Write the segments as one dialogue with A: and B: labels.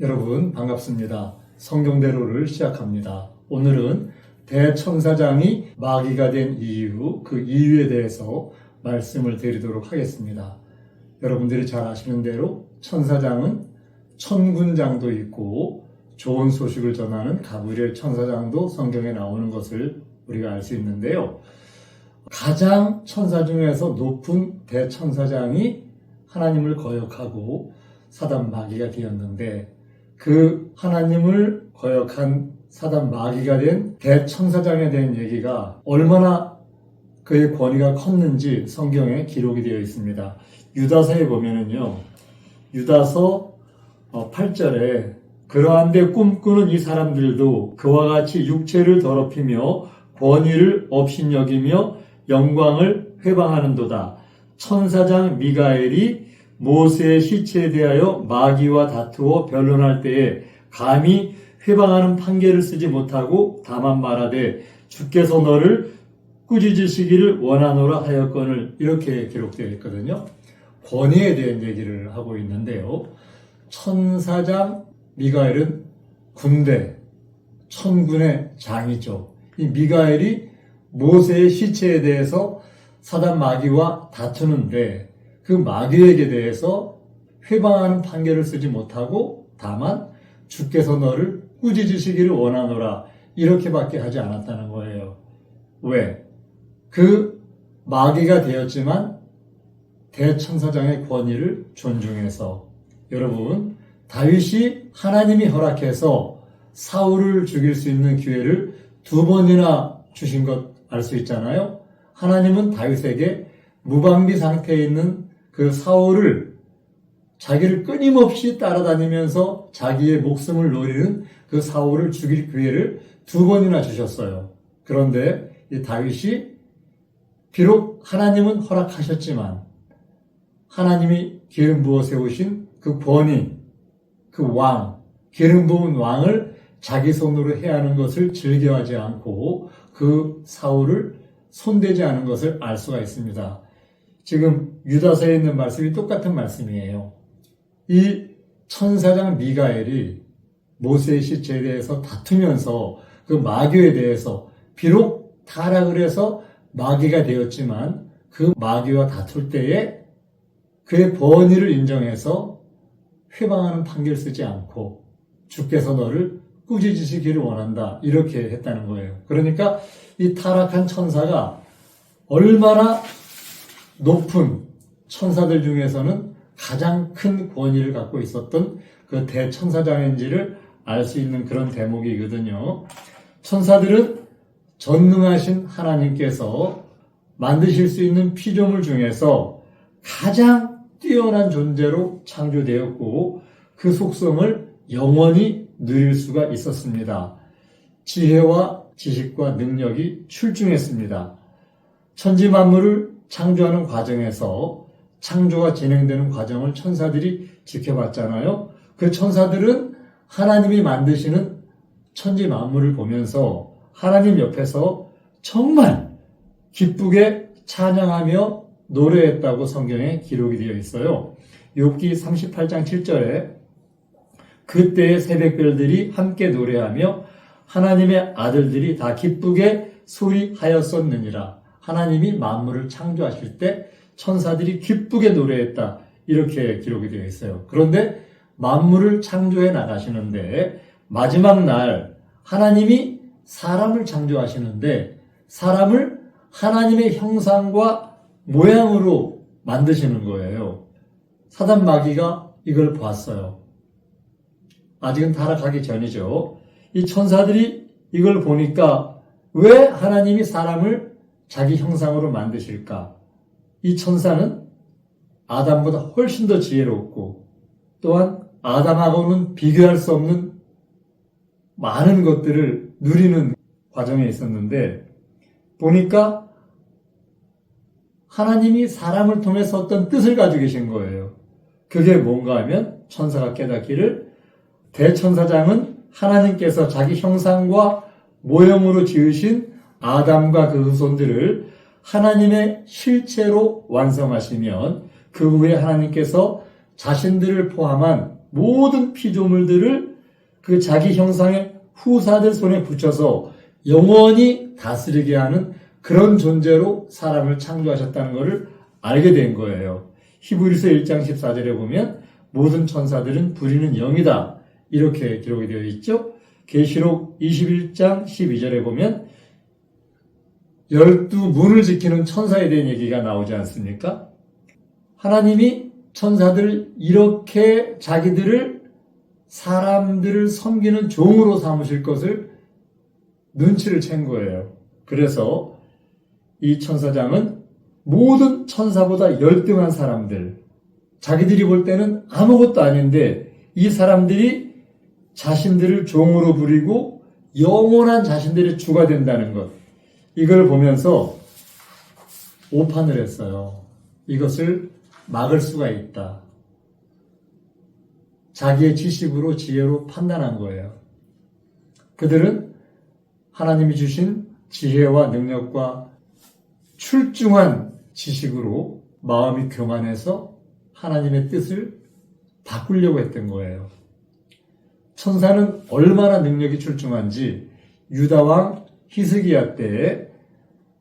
A: 여러분 반갑습니다. 성경대로를 시작합니다. 오늘은 대천사장이 마귀가 된 이유, 그 이유에 대해서 말씀을 드리도록 하겠습니다. 여러분들이 잘 아시는 대로 천사장은 천군장도 있고 좋은 소식을 전하는 가브리엘 천사장도 성경에 나오는 것을 우리가 알 수 있는데요. 가장 천사 중에서 높은 대천사장이 하나님을 거역하고 사단 마귀가 되었는데, 그 하나님을 거역한 사단 마귀가 된 대천사장에 대한 얘기가 얼마나 그의 권위가 컸는지 성경에 기록이 되어 있습니다. 유다서에 보면은요, 유다서 8절에 그러한데 꿈꾸는 이 사람들도 그와 같이 육체를 더럽히며 권위를 업신여기며 영광을 회방하는도다. 천사장 미가엘이 모세의 시체에 대하여 마귀와 다투어 변론할 때에 감히 회방하는 판결을 쓰지 못하고 다만 말하되 주께서 너를 꾸짖으시기를 원하노라 하였거늘, 이렇게 기록되어 있거든요. 권위에 대한 얘기를 하고 있는데요. 천사장 미가엘은 군대, 천군의 장이죠. 이 미가엘이 모세의 시체에 대해서 사단 마귀와 다투는데 그 마귀에게 대해서 회방하는 판결을 쓰지 못하고 다만 주께서 너를 꾸짖으시기를 원하노라, 이렇게밖에 하지 않았다는 거예요. 왜? 그 마귀가 되었지만 대천사장의 권위를 존중해서. 여러분, 다윗이 하나님이 허락해서 사울을 죽일 수 있는 기회를 2번이나 주신 것 알 수 있잖아요. 하나님은 다윗에게 무방비 상태에 있는 그 사울을, 자기를 끊임없이 따라다니면서 자기의 목숨을 노리는 그 사울을 죽일 기회를 2번이나 주셨어요. 그런데 이 다윗이 비록 하나님은 허락하셨지만 하나님이 기름 부어 세우신 그 권위, 그 왕, 기름 부은 왕을 자기 손으로 해야 하는 것을 즐겨하지 않고 그 사울을 손대지 않은 것을 알 수가 있습니다. 지금 유다서에 있는 말씀이 똑같은 말씀이에요. 이 천사장 미가엘이 모세의 시체에 대해서 다투면서 그 마귀에 대해서 비록 타락을 해서 마귀가 되었지만 그 마귀와 다툴 때에 그의 권위를 인정해서 회방하는 판결 쓰지 않고 주께서 너를 꾸짖으시기를 원한다, 이렇게 했다는 거예요. 그러니까 이 타락한 천사가 얼마나 높은 천사들 중에서는 가장 큰 권위를 갖고 있었던 그 대천사장인지를 알 수 있는 그런 대목이거든요. 천사들은 전능하신 하나님께서 만드실 수 있는 피조물 중에서 가장 뛰어난 존재로 창조되었고 그 속성을 영원히 누릴 수가 있었습니다. 지혜와 지식과 능력이 출중했습니다. 천지 만물을 창조하는 과정에서 창조가 진행되는 과정을 천사들이 지켜봤잖아요. 그 천사들은 하나님이 만드시는 천지 만물을 보면서 하나님 옆에서 정말 기쁘게 찬양하며 노래했다고 성경에 기록이 되어 있어요. 욥기 38장 7절에 그때의 새벽별들이 함께 노래하며 하나님의 아들들이 다 기쁘게 소리하였었느니라. 하나님이 만물을 창조하실 때 천사들이 기쁘게 노래했다, 이렇게 기록이 되어 있어요. 그런데 만물을 창조해 나가시는데 마지막 날 하나님이 사람을 창조하시는데 사람을 하나님의 형상과 모양으로 만드시는 거예요. 사단 마귀가 이걸 봤어요. 아직은 타락하기 전이죠. 이 천사들이 이걸 보니까 왜 하나님이 사람을 자기 형상으로 만드실까? 이 천사는 아담보다 훨씬 더 지혜롭고 또한 아담하고는 비교할 수 없는 많은 것들을 누리는 과정에 있었는데 보니까 하나님이 사람을 통해서 어떤 뜻을 가지고 계신 거예요. 그게 뭔가 하면 천사가 깨닫기를 대천사장은 하나님께서 자기 형상과 모형으로 지으신 아담과 그 후손들을 하나님의 실체로 완성하시면 그 후에 하나님께서 자신들을 포함한 모든 피조물들을 그 자기 형상의 후사들 손에 붙여서 영원히 다스리게 하는 그런 존재로 사람을 창조하셨다는 것을 알게 된 거예요. 히브리서 1장 14절에 보면 모든 천사들은 부리는 영이다. 이렇게 기록이 되어 있죠. 계시록 21장 12절에 보면 12문을 지키는 천사에 대한 얘기가 나오지 않습니까? 하나님이 천사들을 이렇게 자기들을 사람들을 섬기는 종으로 삼으실 것을 눈치를 챈 거예요. 그래서 이 천사장은 모든 천사보다 열등한 사람들, 자기들이 볼 때는 아무것도 아닌데 이 사람들이 자신들을 종으로 부리고 영원한 자신들의 주가 된다는 것, 이걸 보면서 오판을 했어요. 이것을 막을 수가 있다. 자기의 지식으로 지혜로 판단한 거예요. 그들은 하나님이 주신 지혜와 능력과 출중한 지식으로 마음이 교만해서 하나님의 뜻을 바꾸려고 했던 거예요. 천사는 얼마나 능력이 출중한지 유다 왕 히스기야 때에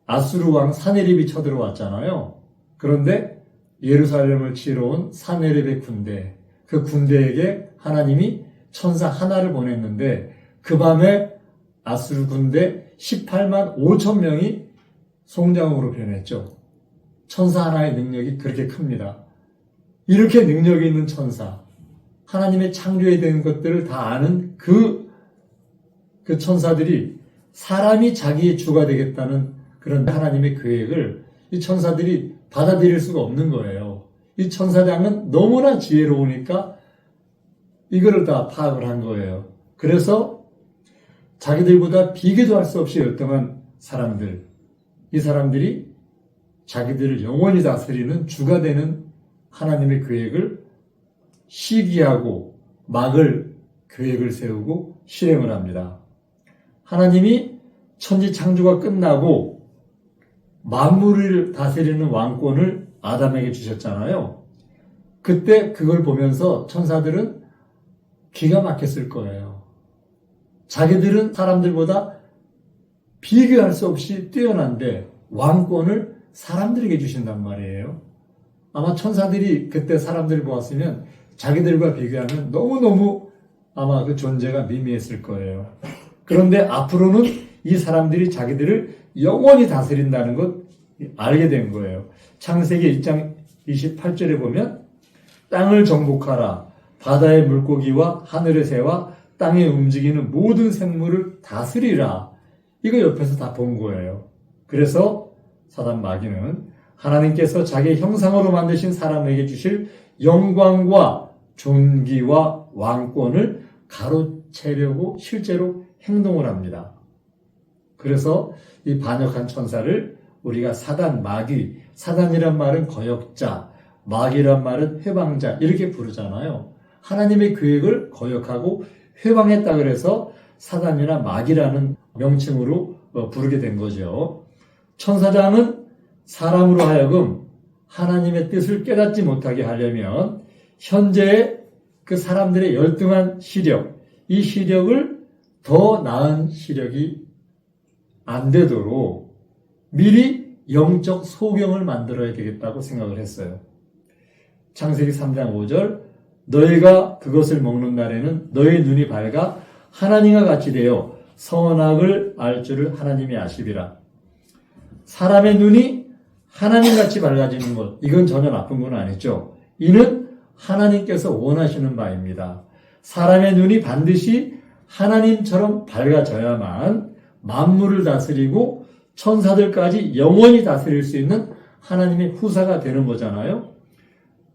A: 아수르 왕 사네립이 쳐들어왔잖아요. 그런데 예루살렘을 치러 온 사네립의 군대, 그 군대에게 하나님이 천사 하나를 보냈는데 그 밤에 아수르 군대 18만 5천 명이 송장으로 변했죠. 천사 하나의 능력이 그렇게 큽니다. 이렇게 능력이 있는 천사, 하나님의 창조에 대한 것들을 다 아는 그 천사들이 사람이 자기의 주가 되겠다는 그런 하나님의 계획을 이 천사들이 받아들일 수가 없는 거예요. 이 천사장은 너무나 지혜로우니까 이거를 다 파악을 한 거예요. 그래서 자기들보다 비교도 할 수 없이 열등한 사람들, 이 사람들이 자기들을 영원히 다스리는 주가 되는 하나님의 계획을 시기하고 막을 계획을 세우고 실행을 합니다. 하나님이 천지 창조가 끝나고 만물을 다스리는 왕권을 아담에게 주셨잖아요. 그때 그걸 보면서 천사들은 기가 막혔을 거예요. 자기들은 사람들보다 비교할 수 없이 뛰어난데 왕권을 사람들에게 주신단 말이에요. 아마 천사들이 그때 사람들을 보았으면 자기들과 비교하면 너무너무 아마 그 존재가 미미했을 거예요. 그런데 앞으로는 이 사람들이 자기들을 영원히 다스린다는 것 알게 된 거예요. 창세기 1장 28절에 보면 땅을 정복하라. 바다의 물고기와 하늘의 새와 땅에 움직이는 모든 생물을 다스리라. 이거 옆에서 다 본 거예요. 그래서 사단 마귀는 하나님께서 자기의 형상으로 만드신 사람에게 주실 영광과 존귀와 왕권을 가로채려고 실제로 행동을 합니다. 그래서 이 반역한 천사를 우리가 사단, 마귀, 사단이란 말은 거역자, 마귀란 말은 회방자 이렇게 부르잖아요. 하나님의 계획을 거역하고 회방했다 그래서 사단이나 마귀라는 명칭으로 부르게 된 거죠. 천사장은 사람으로 하여금 하나님의 뜻을 깨닫지 못하게 하려면 현재의 그 사람들의 열등한 시력, 이 시력을 더 나은 시력이 안 되도록 미리 영적 소경을 만들어야 되겠다고 생각을 했어요. 창세기 3장 5절 너희가 그것을 먹는 날에는 너희 눈이 밝아 하나님과 같이 되어 선악을 알 줄을 하나님이 아시리라. 사람의 눈이 하나님같이 밝아지는 것, 이건 전혀 나쁜 건 아니죠. 이는 하나님께서 원하시는 바입니다. 사람의 눈이 반드시 하나님처럼 밝아져야만 만물을 다스리고 천사들까지 영원히 다스릴 수 있는 하나님의 후사가 되는 거잖아요.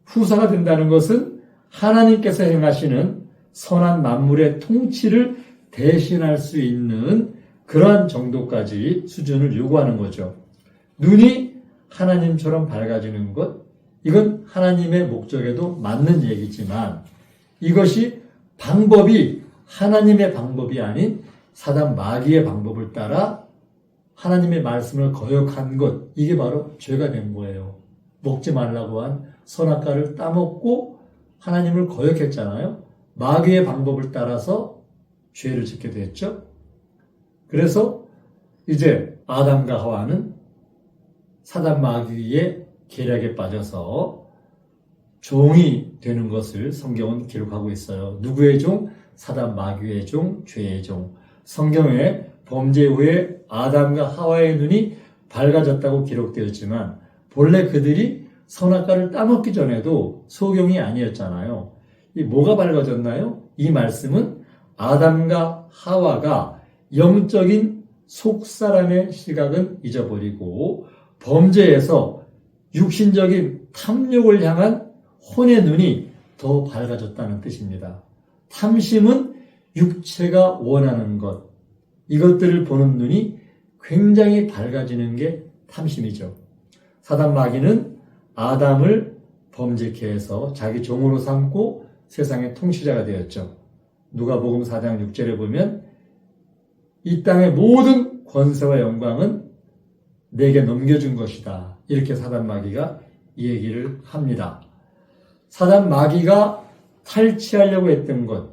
A: 후사가 된다는 것은 하나님께서 행하시는 선한 만물의 통치를 대신할 수 있는 그러한 정도까지 수준을 요구하는 거죠. 눈이 하나님처럼 밝아지는 것, 이건 하나님의 목적에도 맞는 얘기지만 이것이 방법이 하나님의 방법이 아닌 사단 마귀의 방법을 따라 하나님의 말씀을 거역한 것, 이게 바로 죄가 된 거예요. 먹지 말라고 한 선악과를 따먹고 하나님을 거역했잖아요. 마귀의 방법을 따라서 죄를 짓게 됐죠. 그래서 이제 아담과 하와는 사단 마귀의 계략에 빠져서 종이 되는 것을 성경은 기록하고 있어요. 누구의 종? 사단 마귀의 종, 죄의 종. 성경에 범죄 후에 아담과 하와의 눈이 밝아졌다고 기록되었지만 본래 그들이 선악과를 따먹기 전에도 소경이 아니었잖아요. 이 뭐가 밝아졌나요? 이 말씀은 아담과 하와가 영적인 속사람의 시각은 잊어버리고 범죄에서 육신적인 탐욕을 향한 혼의 눈이 더 밝아졌다는 뜻입니다. 탐심은 육체가 원하는 것, 이것들을 보는 눈이 굉장히 밝아지는 게 탐심이죠. 사단 마귀는 아담을 범죄케 해서 자기 종으로 삼고 세상의 통치자가 되었죠. 누가복음 4장 6절에 보면 이 땅의 모든 권세와 영광은 내게 넘겨준 것이다. 이렇게 사단 마귀가 이 얘기를 합니다. 사단 마귀가 탈취하려고 했던 것,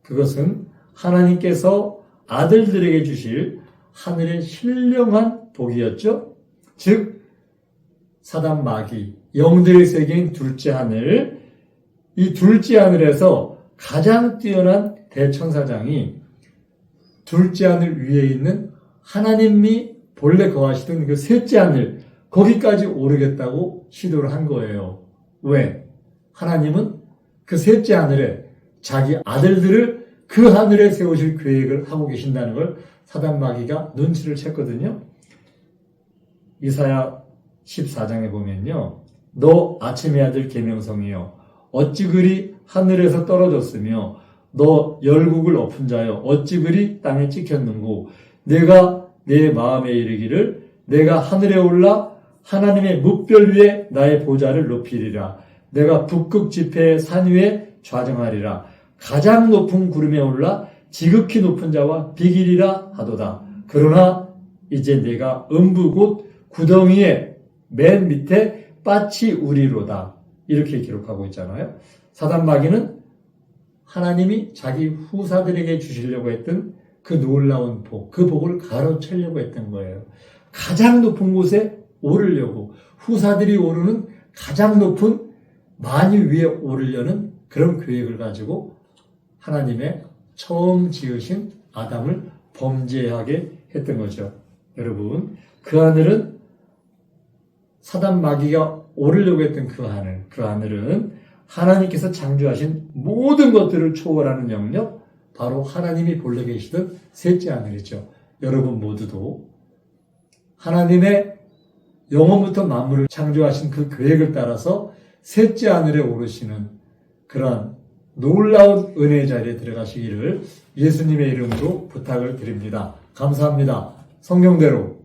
A: 그것은 하나님께서 아들들에게 주실 하늘의 신령한 복이었죠. 즉 사단 마귀, 영들의 세계인 둘째 하늘, 이 둘째 하늘에서 가장 뛰어난 대천사장이 둘째 하늘 위에 있는 하나님이 본래 거하시던 그 셋째 하늘, 거기까지 오르겠다고 시도를 한 거예요. 왜? 하나님은 그 셋째 하늘에 자기 아들들을 그 하늘에 세우실 계획을 하고 계신다는 걸 사단 마귀가 눈치를 챘거든요. 이사야 14장에 보면요. 너 아침의 아들 계명성이여 어찌 그리 하늘에서 떨어졌으며 너 열국을 엎은 자여 어찌 그리 땅에 찍혔는고 내가 내 마음에 이르기를 내가 하늘에 올라 하나님의 뭇별 위에 나의 보좌를 높이리라. 내가 북극 지폐의 산 위에 좌정하리라. 가장 높은 구름에 올라 지극히 높은 자와 비기리라 하도다. 그러나 이제 내가 음부 곧 구덩이의 맨 밑에 빠치 우리로다. 이렇게 기록하고 있잖아요. 사단 마귀는 하나님이 자기 후사들에게 주시려고 했던 그 놀라운 복, 그 복을 가로채려고 했던 거예요. 가장 높은 곳에 오르려고, 후사들이 오르는 가장 높은 많이 위에 오르려는 그런 계획을 가지고 하나님의 처음 지으신 아담을 범죄하게 했던 거죠. 여러분, 그 하늘은 사단 마귀가 오르려고 했던 그 하늘은 하나님께서 창조하신 모든 것들을 초월하는 영역, 바로 하나님이 본래 계시던 셋째 하늘이죠. 여러분 모두도 하나님의 영원부터 만물을 창조하신 그 계획을 따라서 셋째 하늘에 오르시는 그러한 놀라운 은혜의 자리에 들어가시기를 예수님의 이름으로 부탁을 드립니다. 감사합니다. 성경대로